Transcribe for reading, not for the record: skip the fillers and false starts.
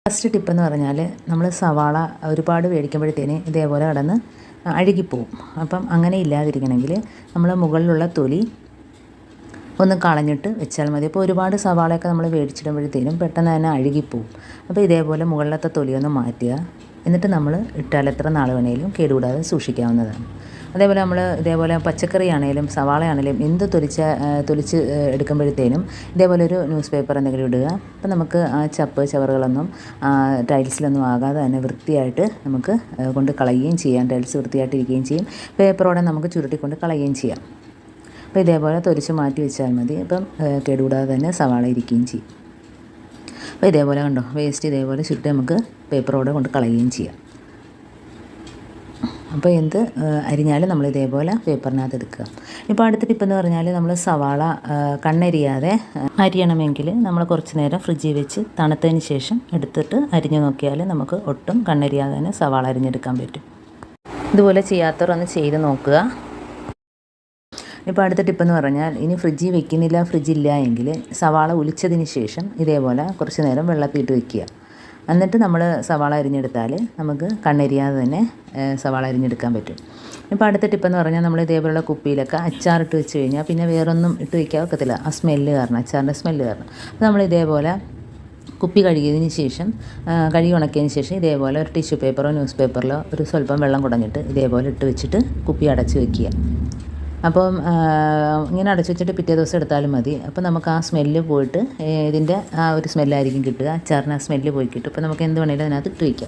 First ടിപ്പെന്ന് പറഞ്ഞാൽ നമ്മൾ സവാള ഒരുപാട് മേടിക്കുമ്പോഴത്തേന് ഇതേപോലെ കിടന്ന് അഴുകിപ്പോവും. അപ്പം അങ്ങനെ ഇല്ലാതിരിക്കണമെങ്കിൽ നമ്മൾ മുകളിലുള്ള തൊലി ഒന്ന് കളഞ്ഞിട്ട് വെച്ചാൽ മതി. അപ്പോൾ ഒരുപാട് സവാളയൊക്കെ നമ്മൾ മേടിച്ചിടുമ്പോഴത്തേനും പെട്ടെന്ന് തന്നെ അഴുകിപ്പോവും. അപ്പോൾ ഇതേപോലെ മുകളിലത്തെ തൊലിയൊന്ന് മാറ്റുക. എന്നിട്ട് നമ്മൾ ഇട്ടാൽ എത്ര നാൾ വേണേലും കേടുകൂടാതെ സൂക്ഷിക്കാവുന്നതാണ്. അതേപോലെ നമ്മൾ ഇതേപോലെ പച്ചക്കറി ആണെങ്കിലും സവാള ആണെങ്കിലും എന്ത് തൊലിച്ച് എടുക്കുമ്പോഴത്തേനും ഇതേപോലെ ഒരു ന്യൂസ് പേപ്പർ എന്തെങ്കിലും ഇടുക. അപ്പം നമുക്ക് ആ ചവറുകളൊന്നും ടൈൽസിലൊന്നും ആകാതെ തന്നെ വൃത്തിയായിട്ട് നമുക്ക് കൊണ്ട് കളയുകയും ചെയ്യാം. ടൈൽസ് വൃത്തിയായിട്ടിരിക്കുകയും ചെയ്യും. പേപ്പറോടെ നമുക്ക് ചുരുട്ടിക്കൊണ്ട് കളയുകയും ചെയ്യാം. അപ്പോൾ ഇതേപോലെ തൊലിച്ച് മാറ്റി വെച്ചാൽ മതി. അപ്പം കേടുകൂടാതെ തന്നെ സവാള ഇരിക്കുകയും ചെയ്യും. അപ്പോൾ ഇതേപോലെ കണ്ടോ, വേസ്റ്റ് ഇതേപോലെ ചുരുട്ടി നമുക്ക് പേപ്പറോടെ കൊണ്ട് കളയുകയും ചെയ്യാം. അപ്പോൾ എന്ത് അരിഞ്ഞാലും നമ്മൾ ഇതേപോലെ പേപ്പറിനകത്ത് എടുക്കുക. ഇപ്പോൾ അടുത്ത ടിപ്പെന്ന് പറഞ്ഞാൽ നമ്മൾ സവാള കണ്ണരിയാതെ അരിയണമെങ്കിൽ നമ്മൾ കുറച്ച് നേരം ഫ്രിഡ്ജിൽ വെച്ച് തണുത്തതിന് ശേഷം എടുത്തിട്ട് അരിഞ്ഞു നോക്കിയാൽ നമുക്ക് ഒട്ടും കണ്ണരിയാതെ തന്നെ സവാള അരിഞ്ഞെടുക്കാൻ പറ്റും. ഇതുപോലെ ചെയ്യാത്തവർ ഒന്ന് ചെയ്ത് നോക്കുക. ഇപ്പോൾ അടുത്ത ടിപ്പെന്ന് പറഞ്ഞാൽ ഇനി ഫ്രിഡ്ജിൽ വെക്കുന്നില്ല, ഫ്രിഡ്ജില്ല എങ്കിൽ സവാള ഒലിച്ചതിന് ശേഷം ഇതേപോലെ കുറച്ച് നേരം വെള്ളത്തിയിട്ട് വെക്കുക. എന്നിട്ട് നമ്മൾ സവാള അരിഞ്ഞെടുത്താൽ നമുക്ക് കണ്ണരിയാതെ തന്നെ സവാള അരിഞ്ഞെടുക്കാൻ പറ്റും. ഇപ്പോൾ അടുത്ത ടിപ്പെന്ന് പറഞ്ഞാൽ നമ്മൾ ഇതേപോലുള്ള കുപ്പിയിലൊക്കെ അച്ചാറിട്ട് വെച്ച് കഴിഞ്ഞാൽ പിന്നെ വേറൊന്നും ഇട്ട് വയ്ക്കാൻ ഒക്കത്തില്ല. ആ സ്മെല്ല് കാരണം, അച്ചാറിൻ്റെ സ്മെല്ല് കാരണം. അപ്പോൾ നമ്മൾ ഇതേപോലെ കുപ്പി കഴുകിയതിന് ശേഷം കഴുകി ഉണക്കിയതിന് ശേഷം ഇതേപോലെ ഒരു ടിഷ്യൂ പേപ്പറോ ന്യൂസ് പേപ്പറിലോ ഒരു സ്വല്പം വെള്ളം കുടഞ്ഞിട്ട് ഇതേപോലെ ഇട്ട് വെച്ചിട്ട് കുപ്പി അടച്ച് വയ്ക്കുക. അപ്പം ഇങ്ങനെ അടച്ചു വെച്ചിട്ട് പിറ്റേ ദിവസം എടുത്താലും മതി. അപ്പോൾ നമുക്ക് ആ സ്മെല്ല് പോയിട്ട് ഇതിൻ്റെ ആ ഒരു സ്മെല്ലായിരിക്കും കിട്ടുക. അച്ചാറിന് ആ സ്മെല്ല് പോയി കിട്ടും. അപ്പോൾ നമുക്ക് എന്ത് വേണമെങ്കിലും അതിനകത്ത് ഇട്ട് വയ്ക്കാം.